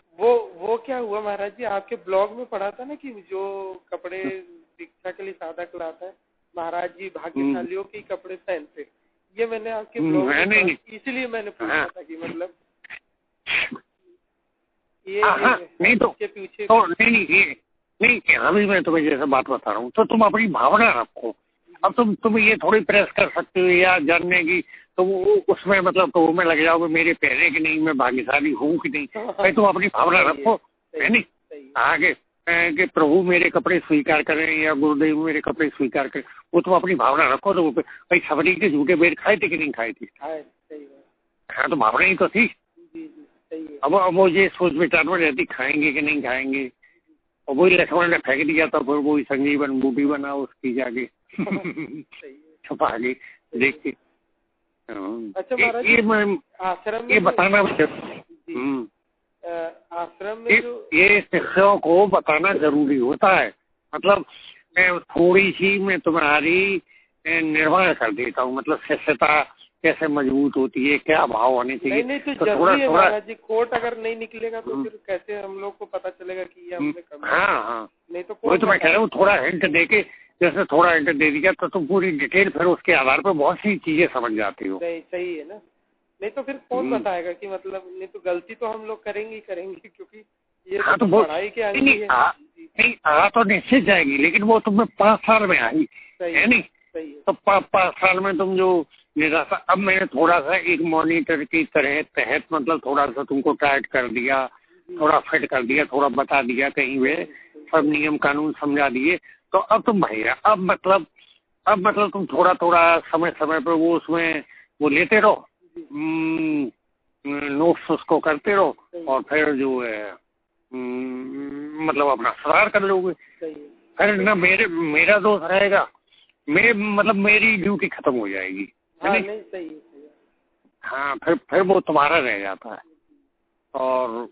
वो क्या हुआ महाराज जी, आपके ब्लॉग में पढ़ा था ना कि जो कपड़े दीक्षा के लिए साधक लाता है, महाराज जी भाग्यशालियों के कपड़े पहनते, ये मैंने आपके ब्लॉग में, इसीलिए मैंने पूछा था कि मतलब ये नहीं तो पीछे नहीं अभी मैं तुम्हें जैसे बात बता रहा हूँ, तो तुम अपनी भावना रखो। अब तुम ये थोड़ी प्रेस कर सकते हो या जानने की, तो उसमें मतलब तो में लग जाओगे मेरे पहने की नहीं, मैं भाग्यशाली हूँ कि नहीं। भाई तुम अपनी भावना रखो, है नहीं। आगे कि प्रभु मेरे कपड़े स्वीकार करें या गुरुदेव मेरे कपड़े स्वीकार करें, वो तुम अपनी भावना रखो। तो भाई सबरी के झूठे बेर खाए थे कि नहीं खाए थे? हाँ, तो भावना ही तो थी। अब वो ये सोच विचार में रहती खाएंगे कि नहीं खाएंगे, और वही लक्ष्मण ने फेंक दिया था, फिर वही संजीवन बूटी बना उसकी जाके छुपा के देख के। अच्छा ये बताना आश्रम में ये शिष्यों को बताना जरूरी होता है। मतलब थोड़ी सी मैं तुम्हारी निर्माण कर देता हूँ, मतलब शिष्यता कैसे मजबूत होती है, क्या भाव होने चाहिए। नहीं तो थोड़ा जी, कोट अगर नहीं निकलेगा तो फिर कैसे हम लोग को पता चलेगा कि ये हमने कम। हाँ नहीं तो वही तो मैं कह रहा हूँ, थोड़ा हिंट देके, जैसे थोड़ा हिंट दे दिया तो तुम पूरी डिटेल फिर उसके आधार पर बहुत सी चीजें समझ जाती हो। सही है ना। नहीं तो फिर कौन बताएगा कि मतलब, नहीं तो गलती तो हम लोग करेंगे क्योंकि ये तो पढ़ाई के अंग है। नहीं आ तो निश्चित जाएगी, लेकिन वो तुम्हें 5 साल में आई है नहीं। तो 5 साल में तुम जो निराशा, अब मैंने थोड़ा सा एक मॉनिटर की तहत मतलब थोड़ा सा तुमको टाइट कर दिया, थोड़ा फिट कर दिया, थोड़ा बता दिया, कहीं वे सब नियम कानून समझा दिए। तो अब तुम भैया अब मतलब तुम थोड़ा थोड़ा समय पर वो उसमें वो लेते रहो, नोट्स उसको करते रहो, और फिर जो है मतलब अपना सुधार कर लोगे। फिर ना मेरा दोष रहेगा, मतलब मेरी ड्यूटी खत्म हो जाएगी। नहीं सही। हाँ, फिर वो तुम्हारा रह जाता है, और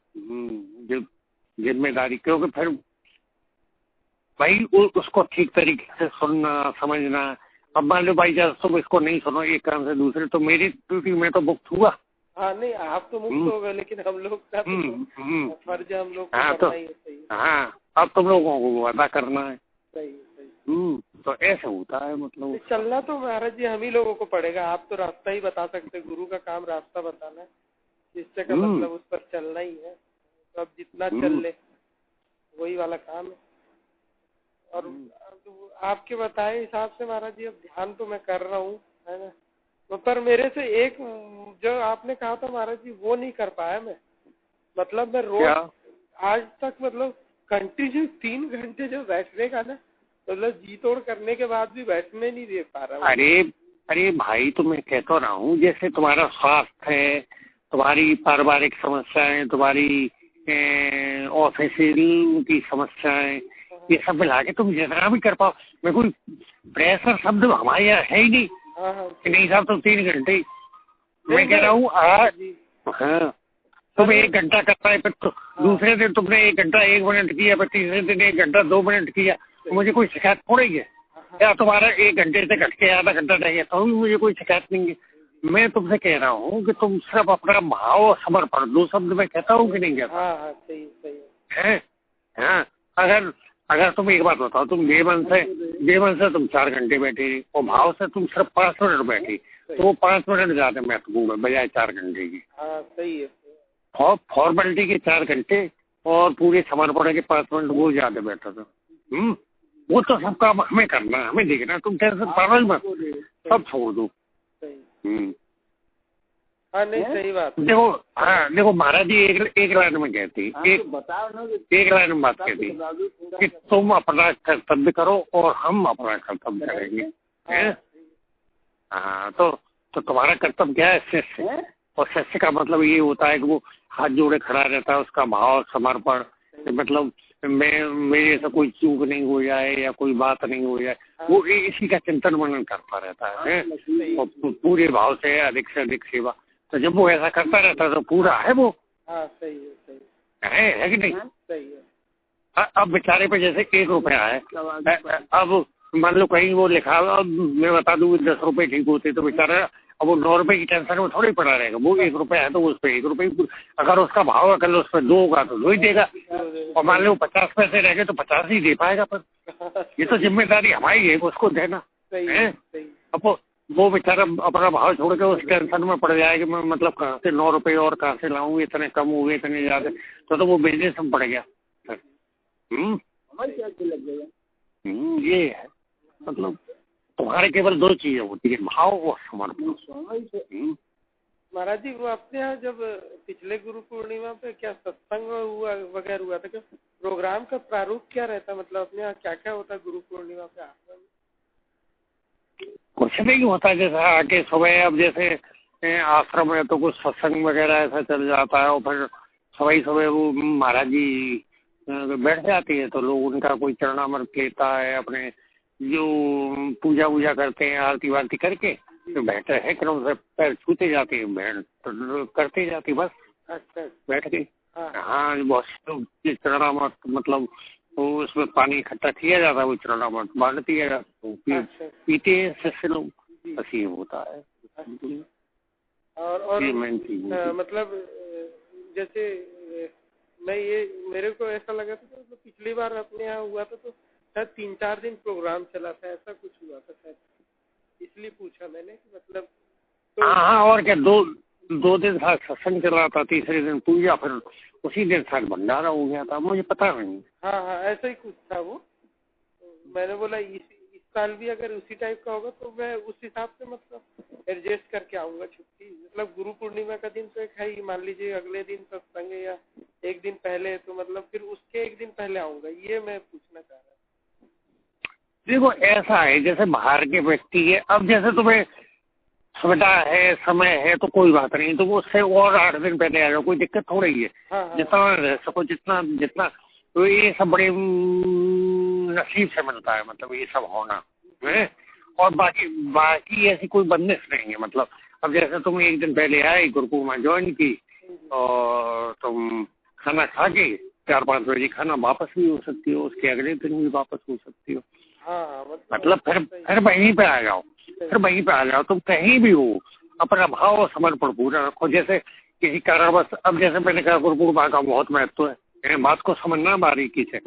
जिम्मेदारी, क्योंकि फिर भाई उसको ठीक तरीके से सुनना समझना। अब मान लो भाई जब तुम इसको नहीं सुनो एक काम से दूसरे, तो मेरी ड्यूटी में तो मुक्त हुआ। हाँ नहीं, आप तो मुक्त हो गए, लेकिन हम लोग का तो फर्ज है, हम लोग को करना ही है। हाँ, अब तुम लोगों को वो अदा करना है। सही। तो ऐसे होता है, मतलब चलना तो महाराज जी हम ही लोगों को पड़ेगा। आप तो रास्ता ही बता सकते, गुरु का काम रास्ता बताना है, जिससे का मतलब उस पर चलना ही है। तो अब जितना चल ले वही वाला काम है। और आपके बताए हिसाब से महाराज जी अब ध्यान तो मैं कर रहा हूँ, है ना, तो पर मेरे से एक जो आपने कहा था महाराज जी वो नहीं कर पाया मैं। मतलब मैं रोज आज तक मतलब कंटिन्यू 3 घंटे जो बैठने का ना, मतलब जी तोड़ करने के बाद भी बैठने नहीं दे पा रहा। अरे भाई, तो मैं कहता रहा हूँ, जैसे तुम्हारा स्वास्थ्य है, तुम्हारी पारिवारिक समस्याएं, तुम्हारी ऑफिस की समस्याएं, ये सब मिला के तुम जितना भी कर पाओ। मैं कोई प्रेशर शब्द हमारे यहाँ है ही नहीं कि नहीं साहब तुम 3 घंटे। मैं कह रहा हूँ हाँ, तुम 1 घंटा कर पाए, फिर तो दूसरे दिन तुमने 1 घंटा 1 मिनट किया, फिर तीसरे दिन 1 घंटा 2 मिनट किया, तो मुझे कोई शिकायत थोड़ी है। या तुम्हारा 1 घंटे से घट के आधा घंटा रह गया तो मुझे कोई शिकायत नहीं है। मैं तुमसे कह रहा हूँ कि तुम सब अपना भाव समर्पण, 2 शब्द में कहता हूँ कि नहीं कहता? सही है। हाँ, अगर तुम एक बात बताओ, तुम ये मन से जीवन से तुम 4 घंटे बैठे और भाव से तुम सिर्फ 5 मिनट बैठे, तो वो 5 मिनट ज्यादा महत्वपूर्ण है बजाय 4 घंटे की। हाँ सही है। फॉर्मेलिटी के 4 घंटे और पूरे समर्पण के 5 मिनट वो ज्यादा बेटर था। वो तो सब काम हमें करना है, हमें देखना, तुम टेंशन पागल मत, सब छोड़ दो। हाँ नहीं सही बात। देखो हाँ देखो महाराज जी एक लाइन में कहती, एक लाइन में बात कहती कि तुम अपना कर्तव्य करो और हम अपना कर्तव्य करेंगे। हाँ तो तुम्हारा कर्तव्य क्या है? शिष्य, और शिष्य का मतलब ये होता है कि वो हाथ जोड़े खड़ा रहता है, उसका भाव समर्पण, मतलब मेरे से कोई चूक नहीं हो जाए या कोई बात नहीं हो जाए, वो इसी का चिंतन मनन करता रहता है और पूरे भाव से अधिक सेवा। तो जब वो ऐसा करता रहता है तो पूरा है वो। सही है कि नहीं? सही है। अब बेचारे पे जैसे 1 रुपया है, अब मान लो कहीं वो लिखा, अब मैं बता दूं 10 रुपए ठीक होते तो बेचारा अब वो 9 रुपए की टेंशन में थोड़ी पड़ा रहेगा। वो 1 रुपया है तो उस पर 1 रुपये, अगर उसका भाव अगर उस पर 2 होगा तो 2 ही देगा, और मान लो 50 पैसे रह गए तो 50 ही दे पाएगा। पर ये तो जिम्मेदारी हमारी है उसको देना है। अब वो बेचारा अपना भाव छोड़ के उस टेंशन में पड़ जाएगा, मैं मतलब कहाँ से 9 रुपये और कहाँ से लाऊं, इतने कम हो गए इतने ज्यादा, तो वो बिजनेस में पड़ गया। ये है मतलब तुम्हारे केवल 2 चीजें होती है, भाव और समर्पण। महाराज जी वो अपने यहाँ जब पिछले गुरु पूर्णिमा पे क्या सत्संग हुआ वगैरह हुआ था, क्या प्रोग्राम का प्रारूप क्या रहता, मतलब अपने यहाँ क्या क्या होता है गुरु पूर्णिमा पे आश्रम में? कुछ नहीं होता, जैसा आके सुबह, अब जैसे आश्रम है तो कुछ सत्संग वगैरह ऐसा चल जाता है, और फिर सुबह वो महाराज जी बैठ जाती है तो लोग उनका कोई चरणामृत लेता है, अपने जो पूजा वूजा करते हैं आरती वारती करके तो बैठे है क्रम से पैर छूते जाते हैं, बहन तो करते जाती बस। अच्छा बैठ गई। हाँ बहुत चरणामृत मतलब तो उसमें पानी इकट्ठा किया जाता है, वो चरणामृत बांट दिया जाता है, पीते हैं शिष्य लोग, बस ये होता है। और मतलब जैसे मैं मेरे को ऐसा लगा था तो पिछली बार अपने यहाँ हुआ था तो शायद 3-4 दिन प्रोग्राम चला था, ऐसा कुछ हुआ था शायद, इसलिए पूछा मैंने कि मतलब तो हाँ और क्या 2 दिन था सत्संग चल रहा था, तीसरे दिन पूजा, फिर उसी दिन शायद भंडारा हो गया था, मुझे पता नहीं। हाँ ऐसा ही कुछ था वो। तो मैंने बोला इस साल भी अगर उसी टाइप का होगा तो मैं उस हिसाब से मतलब एडजस्ट करके आऊंगा छुट्टी, मतलब गुरु पूर्णिमा का दिन तो एक है ही, मान लीजिए अगले दिन सत्संग है या एक दिन पहले, तो मतलब फिर उसके एक दिन पहले आऊंगा, ये मैं पूछना चाह रहा हूँ। देखो ऐसा है जैसे बाहर के व्यक्ति है, अब जैसे तुम्हें सुविधा है समय है तो कोई बात नहीं, तो वो उससे और 8 दिन पहले आ जाओ, कोई दिक्कत थोड़ी ही है। जितना रह सको जितना तो ये सब बड़े नसीब से मिलता है, मतलब ये सब होना है। और बाकी ऐसी कोई बंदिश नहीं है, मतलब अब जैसे तुम एक दिन पहले आए, गुरु पूर्णिमा ज्वाइन की और तुम खाना खा के 4-5 बजे खाना वापस भी हो सकती हो, उसके अगले दिन भी वापस हो सकती हो। मतलब फिर वहीं पे आ जाओ, तुम कहीं भी हो अपना भाव और समर्पण पूरा रखो। जैसे किसी कारणवश, अब जैसे मैंने कहा गुरु पूर्णिमा का बहुत महत्व है, बात को समझना बारीकी से,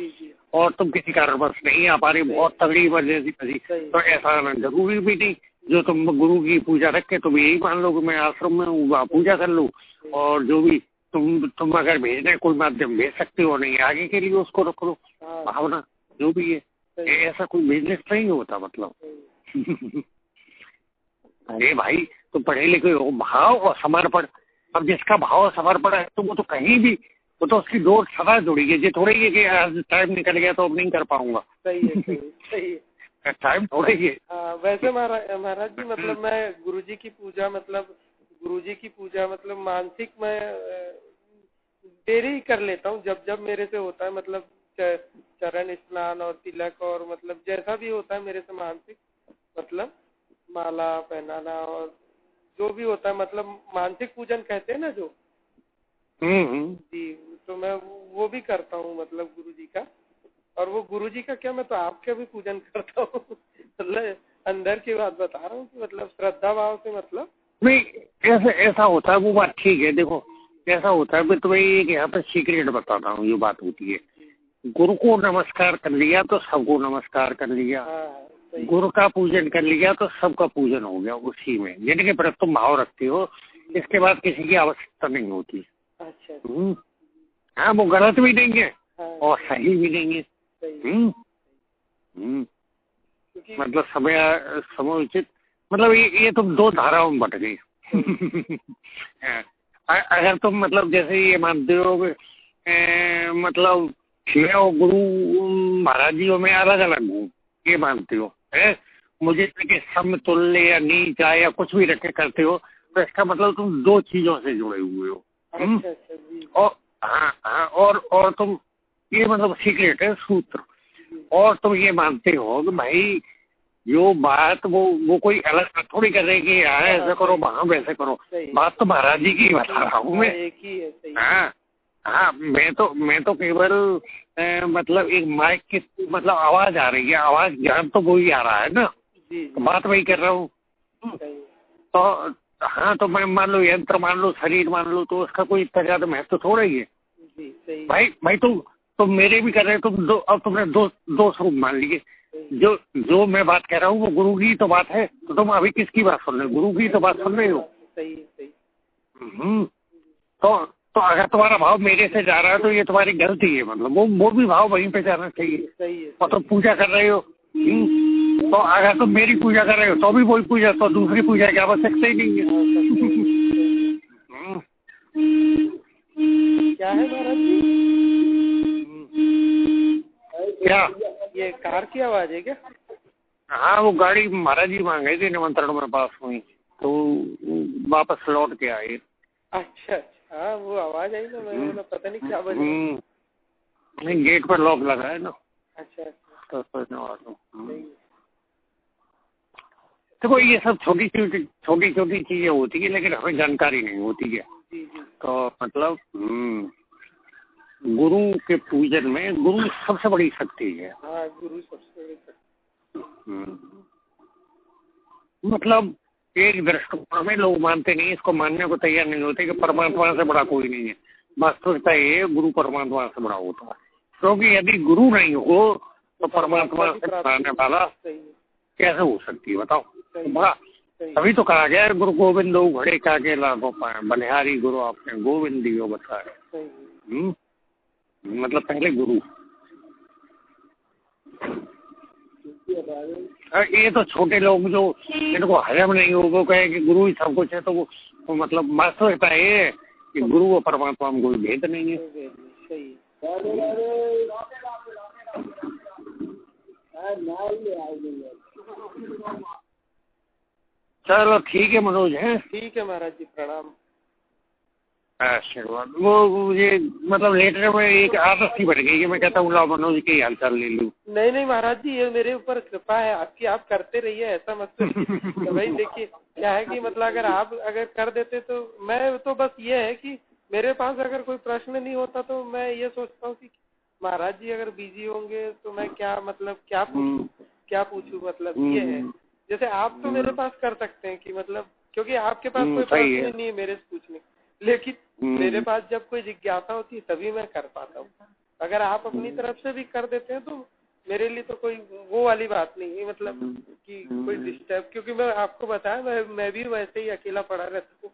और तुम किसी कारणवश नहीं आ पा रही, बहुत तगड़ी इमरजेंसी थी, तो ऐसा आना जरूरी भी नहीं। जो तुम गुरु की पूजा रख के तुम यही मान लो कि मैं आश्रम में हूँ, वहाँ पूजा कर लो, और जो भी तुम अगर भेजना कोई माध्यम भेज सकते हो, नहीं आगे के लिए उसको रख लो, भावना जो भी है, ऐसा कोई बिजनेस नहीं होता मतलब। अरे भाई तुम पढ़े लिखे हो, भाव और समर्पण, अब जिसका भाव और समर्पण है तो वो तो कहीं भी, वो तो उसकी डोर सदा जुड़ी है, ये थोड़ी है कि आज टाइम निकल गया तो अब नहीं कर पाऊंगा। सही है टाइम थोड़ी है। वैसे महाराज जी मतलब मैं गुरुजी की पूजा मतलब मानसिक मैं देरी कर लेता हूँ, जब मेरे से होता है, मतलब चरण स्नान और तिलक और मतलब जैसा भी होता है मेरे से मानसिक, मतलब माला पहनाना और जो भी होता है, मतलब मानसिक पूजन कहते हैं ना जो जी, तो मैं वो भी करता हूँ मतलब गुरुजी का। और वो गुरुजी का क्या, मैं तो आपका भी पूजन करता हूँ। मतलब अंदर की बात बता रहा हूँ, मतलब श्रद्धा भाव से, मतलब नहीं ऐसा होता है, वो बात ठीक है। देखो ऐसा होता है, मैं तुम्हें एक यहाँ पे सीक्रेट बताता हूँ, ये बात होती है गुरु को नमस्कार कर लिया तो सबको नमस्कार कर लिया, गुरु का पूजन कर लिया तो सबका पूजन हो गया उसी में, यानी कि तुम भाव रखते हो, इसके बाद किसी की आवश्यकता नहीं होती। अच्छा। हाँ, वो गलत भी नहीं है और सही भी नहीं है। मतलब समयोचित, मतलब ये तुम दो धाराओं में बट गई। अगर तुम मतलब जैसे ये मानते हो मतलब मैं और गुरु महाराज जी में अलग अलग हूँ, ये मानते हो है, मुझे समतुल्य या नीचा या कुछ भी रखे करते हो, तो इसका मतलब तुम दो चीजों से जुड़े हुए हो। और हाँ, और तुम ये मतलब सीक्रेट है, सूत्र। और तुम ये मानते हो कि भाई जो बात वो कोई अलग थोड़ी कर रहे कि यार ऐसा करो, वहां वैसे करो, बात तो महाराज जी की बता रहा हूँ मैं। हाँ, मैं तो केवल मतलब एक माइक की मतलब आवाज आ रही है, आवाज ज्ञान तो वही आ रहा है ना, बात वही कर रहा हूँ। तो हाँ, तो मैं मान लो यंत्र मान लो, शरीर मान लो, तो उसका कोई इतना ज्यादा महत्व थोड़ा ही है। भाई तुम मेरे भी कर रहे हो, तुम अब तुमने दो स्वरूप मान लिए। जो मैं बात कह रहा हूँ वो गुरु की तो बात है, तो तुम अभी किसकी बात सुन रहे हो? गुरु की तो बात सुन रहे हो। तो अगर तुम्हारा भाव मेरे से जा रहा है तो ये तुम्हारी गलती है, मतलब वो भी भाव वहीं पे जाना चाहिए। और तुम पूजा कर रहे हो, तो अगर तुम मेरी पूजा कर रहे हो तो भी वही पूजा, तो दूसरी पूजा की आवश्यकता ही नहीं है। क्या है महाराज जी? क्या ये कार की आवाज है क्या? हाँ, वो गाड़ी महाराज जी वहाँ गए थे निमंत्रण में पास हुई, तो वापस लौट के आए। अच्छा, हाँ, वो आवाज आई ना, मैंने पता नहीं क्या बजा। नहीं, गेट पर लॉक लगा है ना। अच्छा। देखो ये सब छोटी छोटी चीजें होती है, लेकिन हमें जानकारी नहीं होती है। तो मतलब गुरु के पूजन में गुरु सबसे बड़ी शक्ति है। हाँ, गुरु सबसे बड़ी शक्ति। मतलब एक दृष्टिकोण में लोग मानते नहीं, इसको मानने को तैयार नहीं होते कि परमात्मा से बड़ा कोई नहीं है। वास्तविकता ये गुरु परमात्मा से बड़ा होता है, क्योंकि यदि गुरु नहीं हो तो परमात्मा से बनाने वाला कैसे हो सकती है बताओ? बड़ा तभी तो कहा गया गुरु गोविंद घड़े का के लाभो पाए, बलिहारी गुरु आपने गोविंद दियो बताए। मतलब पहले गुरु। ये तो छोटे लोग जो इनको हजम नहीं हो, वो कहे कि गुरु ही सब कुछ है, तो वो मतलब वास्तविकता ये कि गुरु और परमात्मा में कोई भेद नहीं है। चलो ठीक है मनोज है। ठीक है महाराज जी, प्रणाम। आशीर्वाद। वो मुझे मतलब लेटर में एक आदत सी बढ़ गई कि मैं कहता हूँ ला मनोज के हालचाल ले लूँ। नहीं महाराज जी, ये मेरे ऊपर कृपा है आपकी, आप करते रहिए, ऐसा मत सोचिए। तो भाई देखिए क्या है कि मतलब अगर कर देते तो मैं तो बस ये है कि मेरे पास अगर कोई प्रश्न नहीं होता तो मैं ये सोचता हूँ कि महाराज जी अगर बिजी होंगे तो मैं क्या मतलब क्या पूछूं मतलब ये है। जैसे आप तो मेरे पास कर सकते हैं कि मतलब क्योंकि आपके पास कोई प्रश्न नहीं है मेरे से पूछने, लेकिन मेरे पास जब कोई जिज्ञासा होती है तभी मैं कर पाता हूँ। अगर आप अपनी तरफ से भी कर देते हैं तो मेरे लिए तो कोई वो वाली बात नहीं है, मतलब कि कोई डिस्टर्ब, क्योंकि मैं आपको बताया मैं भी वैसे ही अकेला पड़ा रहता हूँ।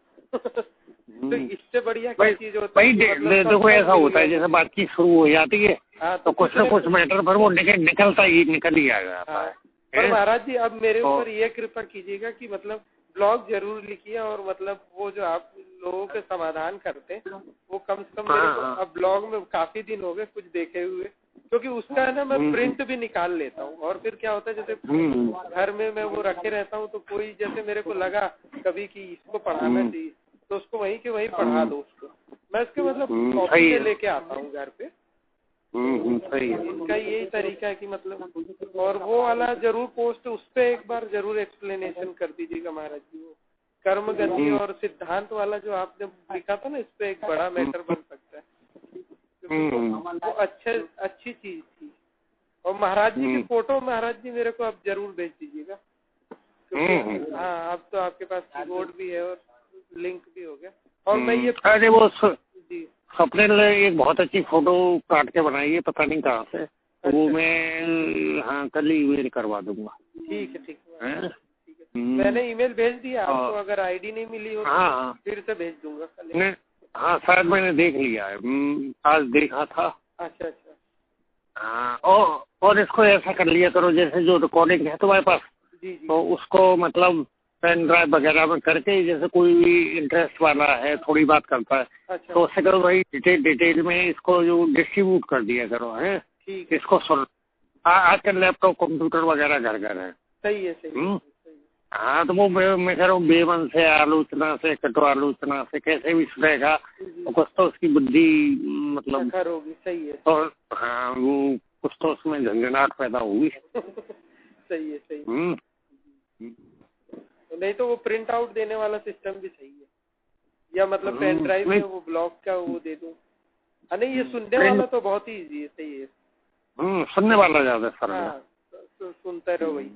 तो इससे बढ़िया क्या चीज होती है? देखो ऐसा होता है जैसे बातचीत शुरू हो जाती है तो कुछ न कुछ मैटर पर वो निकल ही आएगा। पर महाराज जी अब मेरे ऊपर ये कृपा कीजिएगा कि मतलब ब्लॉग जरूर लिखिए, और मतलब वो जो आप लोगों के समाधान करते हैं वो कम से कम मेरे को अब ब्लॉग में काफी दिन हो गए कुछ देखे हुए, क्योंकि उसका है ना मैं प्रिंट भी निकाल लेता हूँ। और फिर क्या होता है जैसे घर में मैं वो रखे रहता हूँ, तो कोई जैसे मेरे को लगा कभी कि इसको पढ़ाना चाहिए तो उसको वहीं के वहीं पढ़ा दो उसको, मैं उसके मतलब कॉपी लेके आता हूँ घर पे। इनका यही तरीका है कि मतलब, और वो वाला जरूर पोस्ट उस पे एक बार जरूर एक्सप्लेनेशन कर दीजिएगा महाराज जी। वो कर्म गति और सिद्धांत वाला जो आपने लिखा था ना, इस पे एक बड़ा मैटर बन सकता है, क्योंकि वो अच्छी चीज थी। और महाराज जी की फोटो महाराज जी मेरे को आप जरूर भेज दीजिएगा, क्योंकि हाँ अब तो आपके पास कीबोर्ड भी है और लिंक भी हो गया। और मैं ये अरे वो जी स्वप्निल एक बहुत अच्छी फोटो काट के बनाई है, पता नहीं कहाँ से, तो वो मैं हाँ कल ही ईमेल करवा दूंगा। ठीक है, ठीक है। मैंने ईमेल भेज दिया आपको, अगर आईडी नहीं मिली हो तो फिर से भेज दूंगा कल। हाँ शायद मैंने देख लिया है, आज देखा था। अच्छा अच्छा। हाँ, और इसको ऐसा कर लिया करो, जैसे जो रिकॉर्डिंग है तुम्हारे पास, जी जी, तो उसको मतलब पेन ड्राइव वगैरह में करके, जैसे कोई भी इंटरेस्ट वाला है थोड़ी बात करता है, अच्छा, तो उससे करो भाई डिटेल में इसको जो डिस्ट्रीब्यूट कर दिया करो, है ठीक, इसको सुन। आजकल लैपटॉप कंप्यूटर वगैरह घर घर है। सही है, सही है। हाँ, तो वो मैं कह रहा हूँ बेमन से, आलोचना से, कटु आलोचना से कैसे भी सुनेगा, तो कुछ तो उसकी बुद्धि मतलब होगी। सही है। तो हाँ, वो कुछ तो उसमें झंझनाहट पैदा होगी। सही है, सही है। नहीं तो वो प्रिंट आउट देने वाला सिस्टम भी सही है, या मतलब पेन ड्राइव में वो ब्लॉक का वो दे दूं। नहीं, ये सुनने वाला तो बहुत ही इजी है। सही है। सुनने वाला ज्यादा सर। हाँ, सुनते रहो भाई।